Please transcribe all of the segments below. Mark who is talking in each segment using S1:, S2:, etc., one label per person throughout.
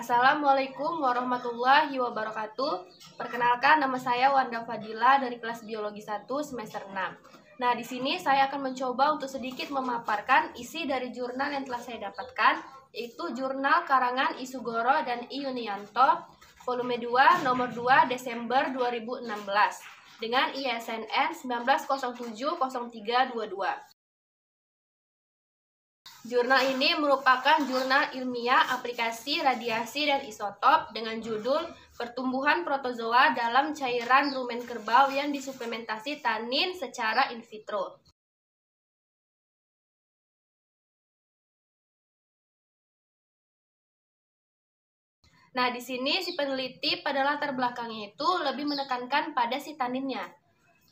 S1: Assalamualaikum warahmatullahi wabarakatuh. Perkenalkan, nama saya Wanda Fadila dari kelas Biologi 1 semester 6. Nah, di sini saya akan mencoba untuk sedikit memaparkan isi dari jurnal yang telah saya dapatkan, yaitu jurnal karangan Isugoro dan I. Yunianto, volume 2, nomor 2, Desember 2016, dengan ISSN 19070322. Jurnal ini merupakan jurnal ilmiah aplikasi radiasi dan isotop dengan judul Pertumbuhan Protozoa dalam Cairan Rumen Kerbau yang disuplementasi tanin secara in vitro. Nah, di sini si peneliti pada latar belakangnya itu lebih menekankan pada si taninnya.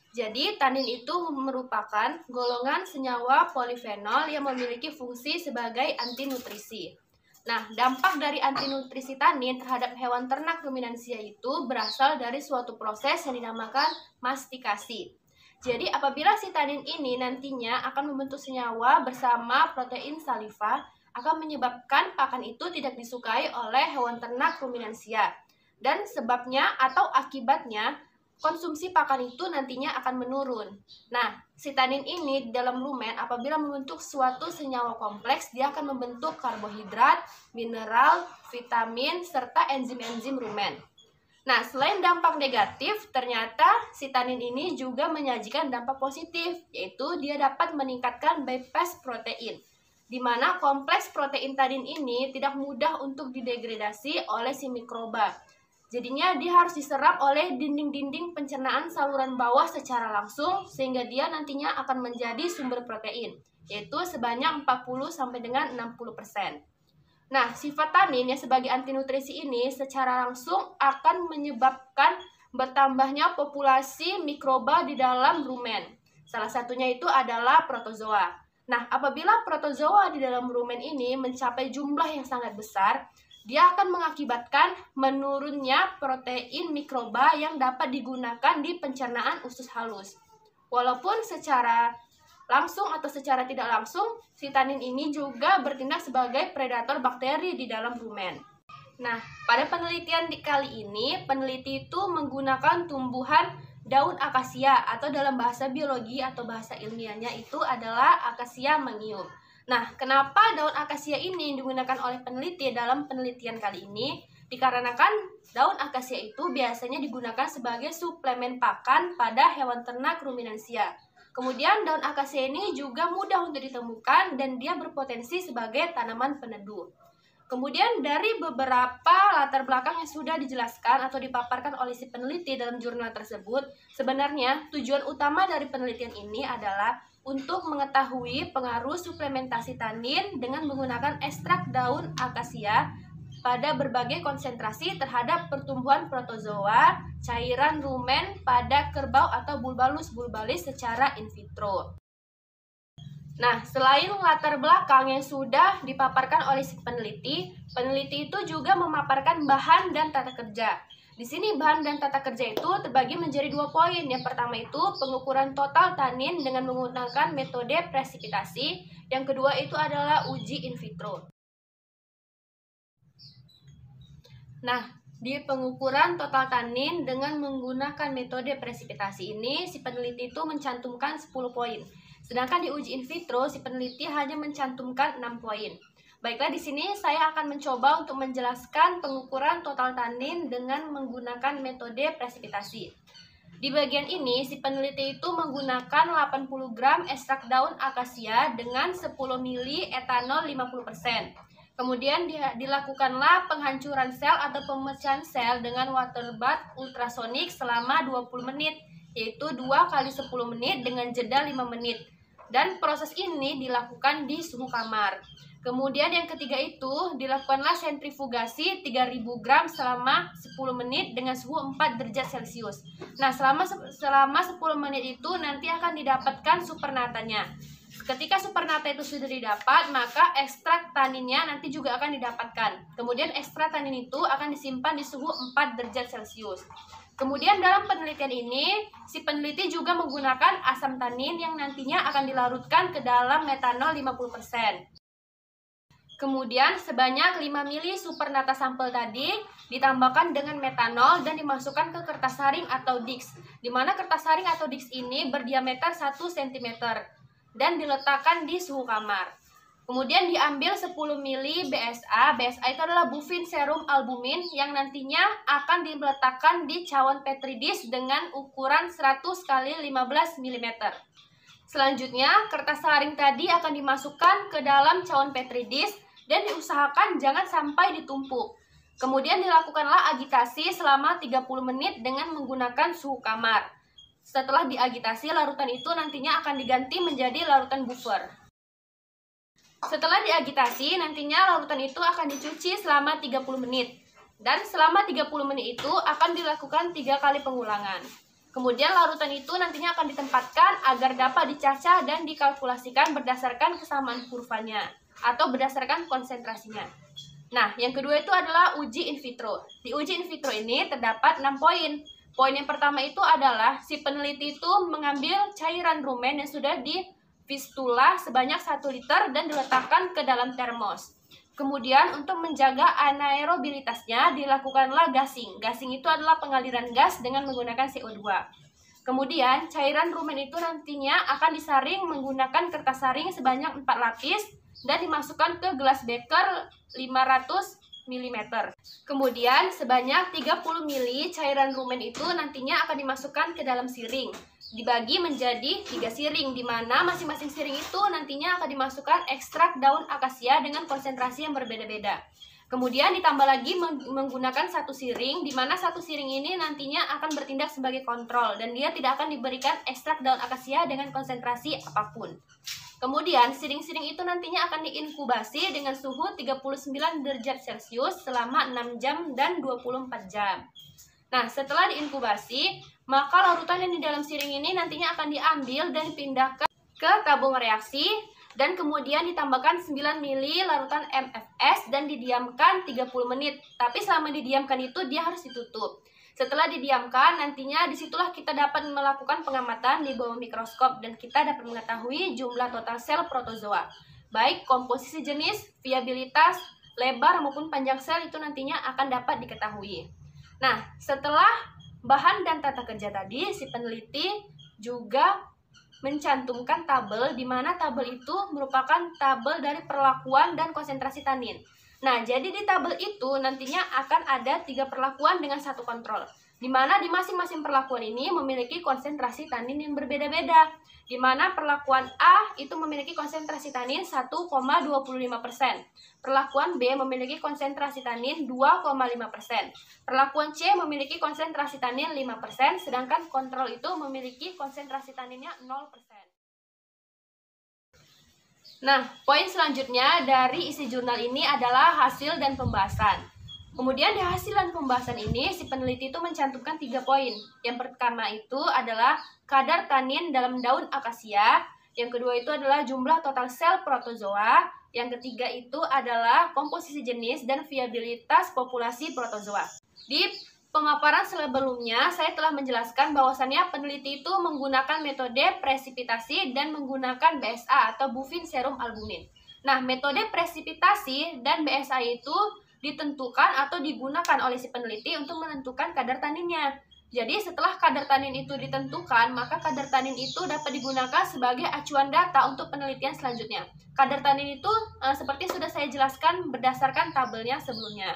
S1: Jadi, tanin itu merupakan golongan senyawa polifenol yang memiliki fungsi sebagai antinutrisi. Nah, dampak dari antinutrisi tanin terhadap hewan ternak ruminansia itu berasal dari suatu proses yang dinamakan mastikasi. Jadi, apabila si tanin ini nantinya akan membentuk senyawa bersama protein saliva, akan menyebabkan pakan itu tidak disukai oleh hewan ternak ruminansia. Dan sebabnya atau akibatnya, konsumsi pakan itu nantinya akan menurun. Nah, si tanin ini di dalam rumen apabila membentuk suatu senyawa kompleks, dia akan membentuk karbohidrat, mineral, vitamin, serta enzim-enzim rumen. Nah, selain dampak negatif, ternyata si tanin ini juga menyajikan dampak positif, yaitu dia dapat meningkatkan bypass protein, di mana kompleks protein tanin ini tidak mudah untuk didegradasi oleh si mikroba. Jadinya dia harus diserap oleh dinding-dinding pencernaan saluran bawah secara langsung sehingga dia nantinya akan menjadi sumber protein, yaitu sebanyak 40 sampai dengan 60%. Nah, sifat tanin yang sebagai antinutrisi ini secara langsung akan menyebabkan bertambahnya populasi mikroba di dalam rumen. Salah satunya itu adalah protozoa. Nah, apabila protozoa di dalam rumen ini mencapai jumlah yang sangat besar, dia akan mengakibatkan menurunnya protein mikroba yang dapat digunakan di pencernaan usus halus. Walaupun secara langsung atau secara tidak langsung, si tanin ini juga bertindak sebagai predator bakteri di dalam rumen. Nah, pada penelitian kali ini, peneliti itu menggunakan tumbuhan daun akasia atau dalam bahasa biologi atau bahasa ilmiahnya itu adalah Acacia mangium. Nah, kenapa daun akasia ini digunakan oleh peneliti dalam penelitian kali ini? Dikarenakan daun akasia itu biasanya digunakan sebagai suplemen pakan pada hewan ternak ruminansia. Kemudian daun akasia ini juga mudah untuk ditemukan dan dia berpotensi sebagai tanaman peneduh. Kemudian dari beberapa latar belakang yang sudah dijelaskan atau dipaparkan oleh si peneliti dalam jurnal tersebut, sebenarnya tujuan utama dari penelitian ini adalah untuk mengetahui pengaruh suplementasi tanin dengan menggunakan ekstrak daun akasia pada berbagai konsentrasi terhadap pertumbuhan protozoa, cairan rumen pada kerbau atau bulbalus bulbalis secara in vitro. Nah, selain latar belakang yang sudah dipaparkan oleh si peneliti, peneliti itu juga memaparkan bahan dan tata kerja. Di sini bahan dan tata kerja itu terbagi menjadi 2 poin. Yang pertama itu pengukuran total tanin dengan menggunakan metode presipitasi. Yang kedua itu adalah uji in vitro. Nah, di pengukuran total tanin dengan menggunakan metode presipitasi ini, si peneliti itu mencantumkan 10 poin. Sedangkan di uji in vitro, si peneliti hanya mencantumkan 6 poin. Baiklah, di sini saya akan mencoba untuk menjelaskan pengukuran total tanin dengan menggunakan metode presipitasi. Di bagian ini, si peneliti itu menggunakan 80 gram ekstrak daun akasia dengan 10 ml etanol 50%. Kemudian dilakukanlah penghancuran sel atau pemecahan sel dengan water bath ultrasonik selama 20 menit, yaitu 2 kali 10 menit dengan jeda 5 menit. Dan proses ini dilakukan di suhu kamar. Kemudian yang ketiga itu dilakukanlah sentrifugasi 3000 gram selama 10 menit dengan suhu 4 derajat Celcius. Nah, selama 10 menit itu nanti akan didapatkan supernatanya. Ketika supernata itu sudah didapat, maka ekstrak taninnya nanti juga akan didapatkan. Kemudian ekstrak tanin itu akan disimpan di suhu 4 derajat Celcius. Kemudian dalam penelitian ini, si peneliti juga menggunakan asam tanin yang nantinya akan dilarutkan ke dalam metanol 50%. Kemudian sebanyak 5 mili supernata sampel tadi ditambahkan dengan metanol dan dimasukkan ke kertas saring atau disk, di mana kertas saring atau disk ini berdiameter 1 cm dan diletakkan di suhu kamar. Kemudian diambil 10 mili BSA. BSA itu adalah bufin serum albumin yang nantinya akan diletakkan di cawan petri dish dengan ukuran 100 x 15 mm. Selanjutnya, kertas saring tadi akan dimasukkan ke dalam cawan petri dish dan diusahakan jangan sampai ditumpuk. Kemudian dilakukanlah agitasi selama 30 menit dengan menggunakan suhu kamar. Setelah diagitasi, larutan itu nantinya akan diganti menjadi larutan buffer. Setelah diagitasi, nantinya larutan itu akan dicuci selama 30 menit. Dan selama 30 menit itu akan dilakukan 3 kali pengulangan. Kemudian larutan itu nantinya akan ditempatkan agar dapat dicacah dan dikalkulasikan berdasarkan kesamaan kurvanya atau berdasarkan konsentrasinya. Nah, yang kedua itu adalah uji in vitro. Di uji in vitro ini terdapat 6 poin. Poin yang pertama itu adalah si peneliti itu mengambil cairan rumen yang sudah di fistula sebanyak 1 liter dan diletakkan ke dalam termos. Kemudian untuk menjaga anaerobilitasnya dilakukanlah gasing. Gasing itu adalah pengaliran gas dengan menggunakan CO2. Kemudian cairan rumen itu nantinya akan disaring menggunakan kertas saring sebanyak 4 lapis dan dimasukkan ke gelas beker 500 mm. Kemudian sebanyak 30 ml cairan rumen itu nantinya akan dimasukkan ke dalam siring. Dibagi menjadi 3 siring, di mana masing-masing siring itu nantinya akan dimasukkan ekstrak daun akasia dengan konsentrasi yang berbeda-beda. Kemudian ditambah lagi menggunakan 1 siring, di mana 1 siring ini nantinya akan bertindak sebagai kontrol dan dia tidak akan diberikan ekstrak daun akasia dengan konsentrasi apapun. Kemudian siring-siring itu nantinya akan diinkubasi dengan suhu 39 derajat Celcius selama 6 jam dan 24 jam. Nah, setelah diinkubasi, maka larutan yang di dalam siring ini nantinya akan diambil dan dipindahkan ke tabung reaksi dan kemudian ditambahkan 9 ml larutan MFS dan didiamkan 30 menit. Tapi selama didiamkan itu dia harus ditutup. Setelah didiamkan, nantinya disitulah kita dapat melakukan pengamatan di bawah mikroskop dan kita dapat mengetahui jumlah total sel protozoa. Baik komposisi jenis, viabilitas, lebar maupun panjang sel itu nantinya akan dapat diketahui. Nah, setelah bahan dan tata kerja tadi, si peneliti juga mencantumkan tabel, di mana tabel itu merupakan tabel dari perlakuan dan konsentrasi tanin. Nah, jadi di tabel itu nantinya akan ada 3 perlakuan dengan 1 kontrol, di mana di masing-masing perlakuan ini memiliki konsentrasi tanin yang berbeda-beda. Di mana perlakuan A itu memiliki konsentrasi tanin 1,25%. Perlakuan B memiliki konsentrasi tanin 2,5%. Perlakuan C memiliki konsentrasi tanin 5%, sedangkan kontrol itu memiliki konsentrasi taninnya 0%. Nah, poin selanjutnya dari isi jurnal ini adalah hasil dan pembahasan. Kemudian di hasil dan pembahasan ini, si peneliti itu mencantumkan 3 poin. Yang pertama itu adalah kadar tanin dalam daun akasia. Yang kedua itu adalah jumlah total sel protozoa. Yang ketiga itu adalah komposisi jenis dan viabilitas populasi protozoa. Di pemaparan sebelumnya, saya telah menjelaskan bahwasannya peneliti itu menggunakan metode presipitasi dan menggunakan BSA atau bufin serum albumin. Nah, metode presipitasi dan BSA itu ditentukan atau digunakan oleh si peneliti untuk menentukan kadar taninnya. Jadi setelah kadar tanin itu ditentukan, maka kadar tanin itu dapat digunakan sebagai acuan data untuk penelitian selanjutnya. Kadar tanin itu seperti sudah saya jelaskan berdasarkan tabelnya sebelumnya.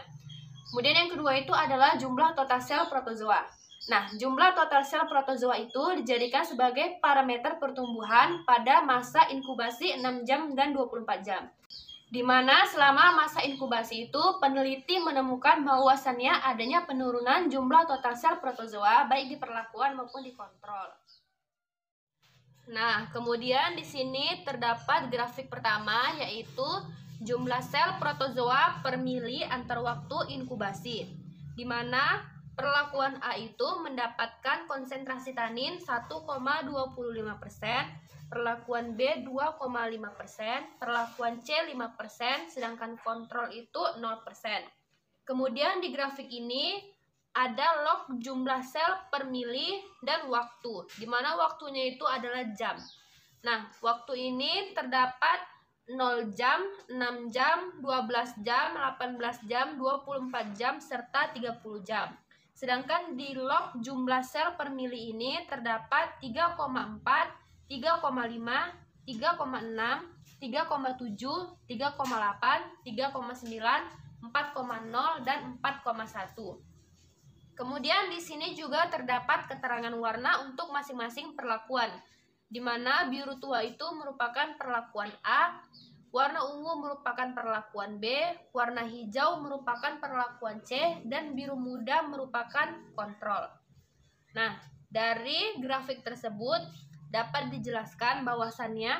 S1: Kemudian yang kedua itu adalah jumlah total sel protozoa. Nah, jumlah total sel protozoa itu dijadikan sebagai parameter pertumbuhan pada masa inkubasi 6 jam dan 24 jam. di mana selama masa inkubasi itu peneliti menemukan bahwasannya adanya penurunan jumlah total sel protozoa baik di perlakuan maupun di kontrol. Nah, kemudian di sini terdapat grafik pertama yaitu jumlah sel protozoa per mili antar waktu inkubasi, di mana perlakuan A itu mendapatkan konsentrasi tanin 1,25%, perlakuan B 2,5%, perlakuan C 5%, sedangkan kontrol itu 0%. Kemudian di grafik ini ada log jumlah sel per mili dan waktu, di mana waktunya itu adalah jam. Nah, waktu ini terdapat 0 jam, 6 jam, 12 jam, 18 jam, 24 jam, serta 30 jam. Sedangkan di log jumlah sel per mili ini terdapat 3,4, 3,5, 3,6, 3,7, 3,8, 3,9, 4,0, dan 4,1. Kemudian di sini juga terdapat keterangan warna untuk masing-masing perlakuan, di mana biru tua itu merupakan perlakuan A, warna ungu merupakan perlakuan B, warna hijau merupakan perlakuan C, dan biru muda merupakan kontrol. Nah, dari grafik tersebut dapat dijelaskan bahwasannya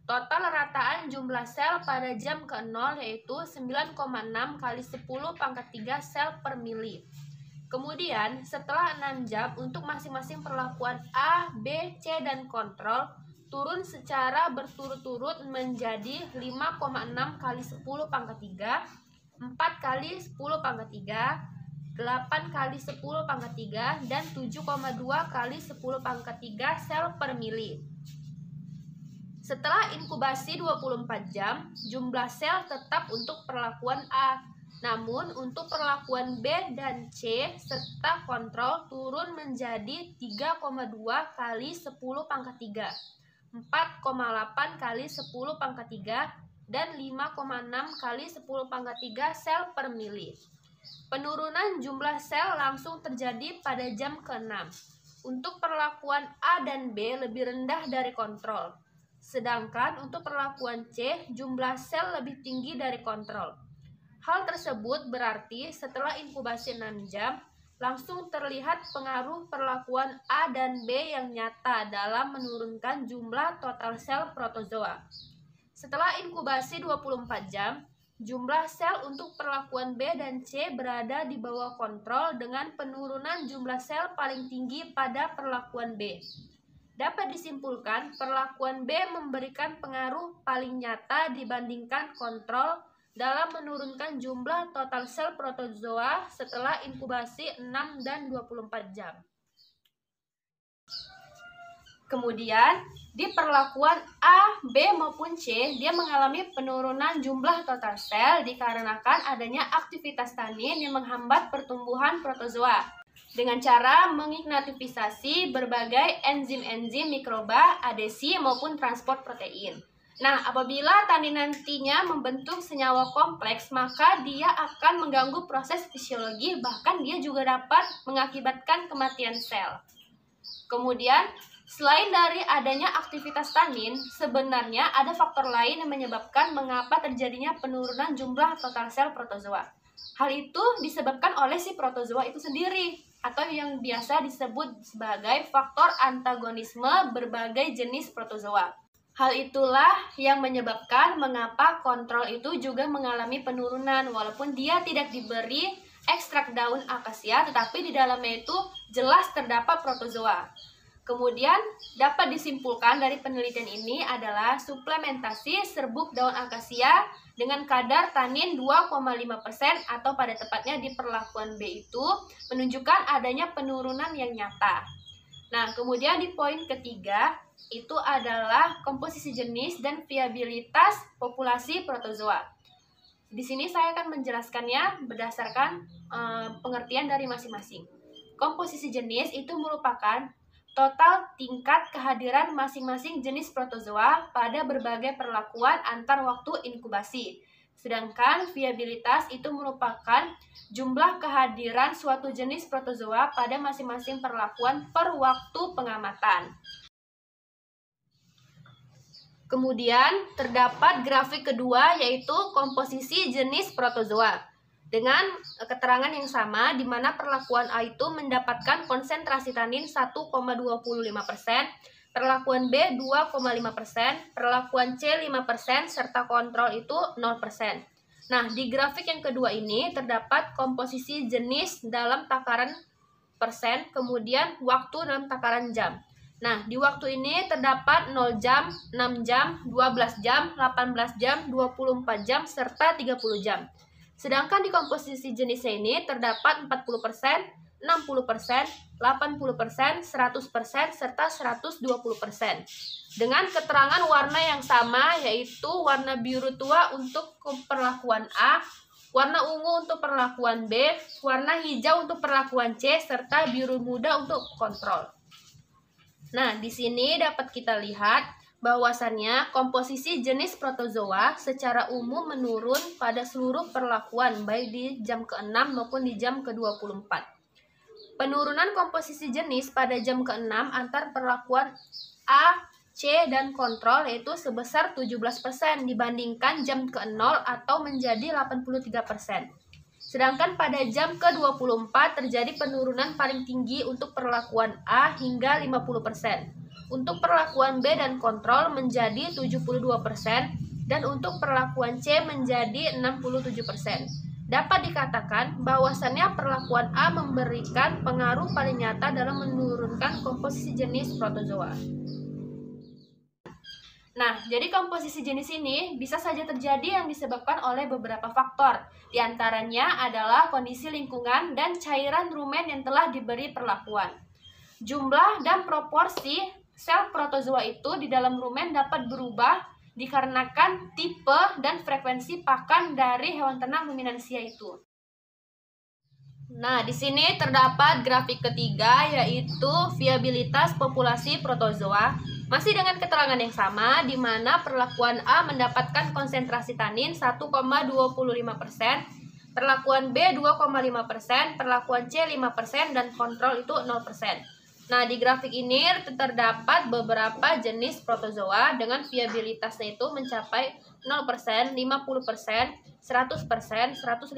S1: total rataan jumlah sel pada jam ke-0 yaitu 9,6 kali 10 pangkat 3 sel per mili. Kemudian setelah 6 jam untuk masing-masing perlakuan A, B, C, dan kontrol turun secara berturut-turut menjadi 5,6 kali 10 pangkat 3, 4 kali 10 pangkat 3, 8 kali 10 pangkat 3, dan 7,2 kali 10 pangkat 3 sel per mili. Setelah inkubasi 24 jam, jumlah sel tetap untuk perlakuan A. Namun untuk perlakuan B dan C serta kontrol turun menjadi 3,2 kali 10 pangkat 3, 4,8 kali 10 pangkat 3, dan 5,6 kali 10 pangkat 3 sel per mili. Penurunan jumlah sel langsung terjadi pada jam ke-6. Untuk perlakuan A dan B lebih rendah dari kontrol. Sedangkan untuk perlakuan C, jumlah sel lebih tinggi dari kontrol. Hal tersebut berarti setelah inkubasi 6 jam, langsung terlihat pengaruh perlakuan A dan B yang nyata dalam menurunkan jumlah total sel protozoa. Setelah inkubasi 24 jam, jumlah sel untuk perlakuan B dan C berada di bawah kontrol dengan penurunan jumlah sel paling tinggi pada perlakuan B. Dapat disimpulkan, perlakuan B memberikan pengaruh paling nyata dibandingkan kontrol dalam menurunkan jumlah total sel protozoa setelah inkubasi 6 dan 24 jam. Kemudian, di perlakuan A, B, maupun C, dia mengalami penurunan jumlah total sel dikarenakan adanya aktivitas tanin yang menghambat pertumbuhan protozoa dengan cara mengignatifisasi berbagai enzim-enzim mikroba, adesi, maupun transport protein. Nah, apabila tanin nantinya membentuk senyawa kompleks, maka dia akan mengganggu proses fisiologi, bahkan dia juga dapat mengakibatkan kematian sel. Kemudian, selain dari adanya aktivitas tanin, sebenarnya ada faktor lain yang menyebabkan mengapa terjadinya penurunan jumlah total sel protozoa. Hal itu disebabkan oleh si protozoa itu sendiri, atau yang biasa disebut sebagai faktor antagonisme berbagai jenis protozoa. Hal itulah yang menyebabkan mengapa kontrol itu juga mengalami penurunan walaupun dia tidak diberi ekstrak daun akasia, tetapi di dalamnya itu jelas terdapat protozoa. Kemudian dapat disimpulkan dari penelitian ini adalah suplementasi serbuk daun akasia dengan kadar tanin 2,5% atau pada tepatnya di perlakuan B itu menunjukkan adanya penurunan yang nyata. Nah, kemudian di poin ketiga itu adalah komposisi jenis dan viabilitas populasi protozoa. Di sini saya akan menjelaskannya berdasarkan pengertian dari masing-masing. Komposisi jenis itu merupakan total tingkat kehadiran masing-masing jenis protozoa pada berbagai perlakuan antar waktu inkubasi. Sedangkan viabilitas itu merupakan jumlah kehadiran suatu jenis protozoa pada masing-masing perlakuan per waktu pengamatan. Kemudian terdapat grafik kedua yaitu komposisi jenis protozoa. Dengan keterangan yang sama di mana perlakuan A itu mendapatkan konsentrasi tanin 1,25%, perlakuan B 2,5%, perlakuan C 5%, serta kontrol itu 0%. Nah, di grafik yang kedua ini terdapat komposisi jenis dalam takaran persen, kemudian waktu dalam takaran jam. Nah, di waktu ini terdapat 0 jam, 6 jam, 12 jam, 18 jam, 24 jam, serta 30 jam. Sedangkan di komposisi jenisnya ini terdapat 40%, 60%, 80%, 100%, serta 120%. Dengan keterangan warna yang sama yaitu warna biru tua untuk perlakuan A, warna ungu untuk perlakuan B, warna hijau untuk perlakuan C, serta biru muda untuk kontrol. Nah, di sini dapat kita lihat bahwasannya komposisi jenis protozoa secara umum menurun pada seluruh perlakuan baik di jam ke-6 maupun di jam ke-24. Penurunan komposisi jenis pada jam ke-6 antar perlakuan A, C, dan kontrol yaitu sebesar 17% dibandingkan jam ke-0 atau menjadi 83%. Sedangkan pada jam ke-24 terjadi penurunan paling tinggi untuk perlakuan A hingga 50%. Untuk perlakuan B dan kontrol menjadi 72% dan untuk perlakuan C menjadi 67%. Dapat dikatakan bahwasannya perlakuan A memberikan pengaruh paling nyata dalam menurunkan komposisi jenis protozoa. Nah, jadi komposisi jenis ini bisa saja terjadi yang disebabkan oleh beberapa faktor. Di antaranya adalah kondisi lingkungan dan cairan rumen yang telah diberi perlakuan. Jumlah dan proporsi sel protozoa itu di dalam rumen dapat berubah dikarenakan tipe dan frekuensi pakan dari hewan ternak ruminansia itu. Nah, di sini terdapat grafik ketiga yaitu viabilitas populasi protozoa. Masih dengan keterangan yang sama di mana perlakuan A mendapatkan konsentrasi tanin 1,25%, perlakuan B 2,5%, perlakuan C 5% dan kontrol itu 0%. Nah, di grafik ini terdapat beberapa jenis protozoa dengan viabilitasnya itu mencapai 0%, 50%, 100%, 150%,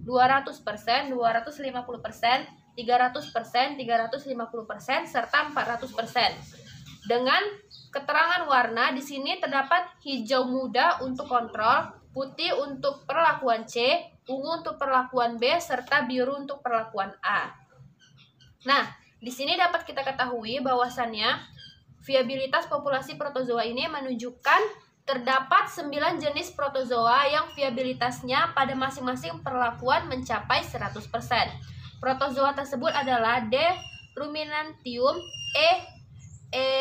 S1: 200%, 250%, 300%, 350%, serta 400%. Dengan keterangan warna di sini terdapat hijau muda untuk kontrol, putih untuk perlakuan C, ungu untuk perlakuan B, serta biru untuk perlakuan A. Nah, di sini dapat kita ketahui bahwasannya viabilitas populasi protozoa ini menunjukkan terdapat 9 jenis protozoa yang viabilitasnya pada masing-masing perlakuan mencapai 100%. Protozoa tersebut adalah D. ruminantium, E.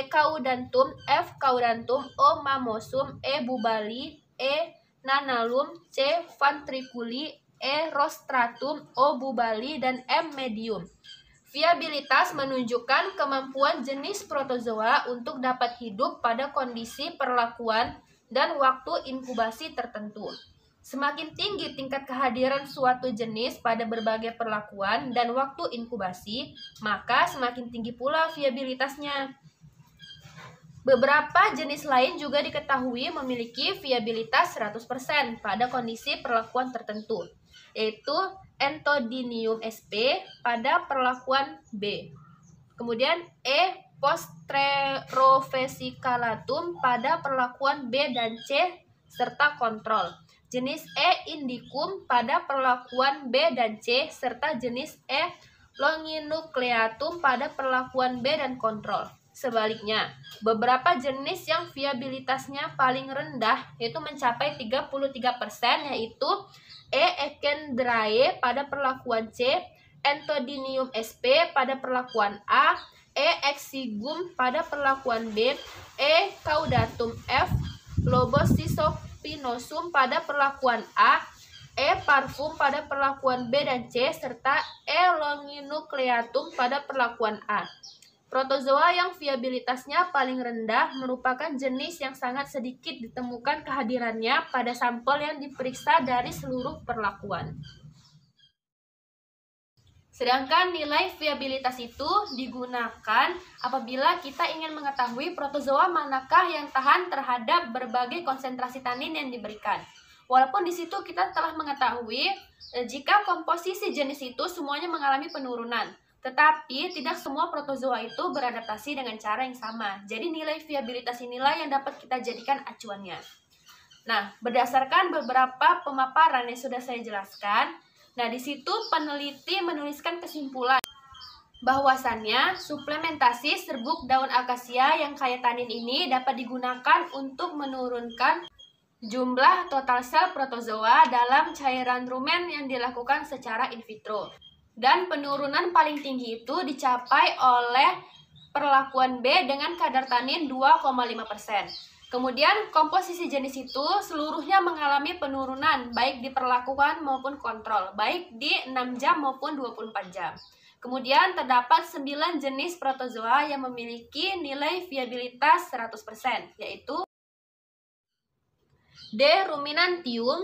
S1: caudantum, F. caudantum, O. mammosum, E. bubali, E. nanalum, C. ventriculi, E. rostratum, O. bubali, dan M. medium. Viabilitas menunjukkan kemampuan jenis protozoa untuk dapat hidup pada kondisi perlakuan dan waktu inkubasi tertentu. Semakin tinggi tingkat kehadiran suatu jenis pada berbagai perlakuan dan waktu inkubasi, maka semakin tinggi pula viabilitasnya. Beberapa jenis lain juga diketahui memiliki viabilitas 100% pada kondisi perlakuan tertentu, yaitu Entodinium sp pada perlakuan B. Kemudian E. Posterovesiculatum pada perlakuan B dan C serta kontrol. Jenis E. indicum pada perlakuan B dan C serta jenis E. longinucleatum pada perlakuan B dan kontrol. Sebaliknya, beberapa jenis yang viabilitasnya paling rendah yaitu mencapai 33% yaitu E. ecendrae pada perlakuan C, Entodinium sp pada perlakuan A, E. exigum pada perlakuan B, E. caudatum F, Lobosisopinosum pada perlakuan A, E. parfum pada perlakuan B dan C, serta E. longinucleatum pada perlakuan A. Protozoa yang viabilitasnya paling rendah merupakan jenis yang sangat sedikit ditemukan kehadirannya pada sampel yang diperiksa dari seluruh perlakuan. Sedangkan nilai viabilitas itu digunakan apabila kita ingin mengetahui protozoa manakah yang tahan terhadap berbagai konsentrasi tanin yang diberikan. Walaupun di situ kita telah mengetahui jika komposisi jenis itu semuanya mengalami penurunan, tetapi tidak semua protozoa itu beradaptasi dengan cara yang sama. Jadi nilai viabilitas inilah yang dapat kita jadikan acuannya. Nah, berdasarkan beberapa pemaparan yang sudah saya jelaskan, nah di situ peneliti menuliskan kesimpulan bahwasannya suplementasi serbuk daun akasia yang kaya tanin ini dapat digunakan untuk menurunkan jumlah total sel protozoa dalam cairan rumen yang dilakukan secara in vitro. Dan penurunan paling tinggi itu dicapai oleh perlakuan B dengan kadar tanin 2,5%. Kemudian komposisi jenis itu seluruhnya mengalami penurunan baik di perlakuan maupun kontrol, baik di 6 jam maupun 24 jam. Kemudian terdapat 9 jenis protozoa yang memiliki nilai viabilitas 100%, yaitu D. ruminantium,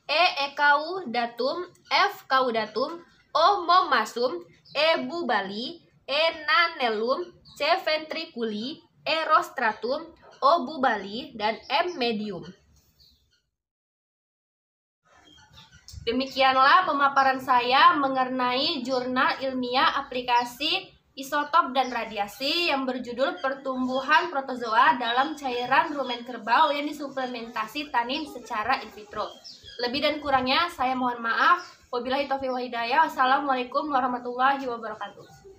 S1: E. ecaudatum, F. caudatum, O. momasum, E. bubali, E. nanellum, C. ventriculi, E. rostratum, O. bubali, dan M. medium. Demikianlah pemaparan saya mengenai jurnal ilmiah aplikasi isotop dan radiasi yang berjudul Pertumbuhan Protozoa dalam Cairan Rumen Kerbau yang disuplementasi tanin secara in vitro. Lebih dan kurangnya saya mohon maaf. Wabillahi taufiq wal hidayah. Wassalamualaikum warahmatullahi wabarakatuh.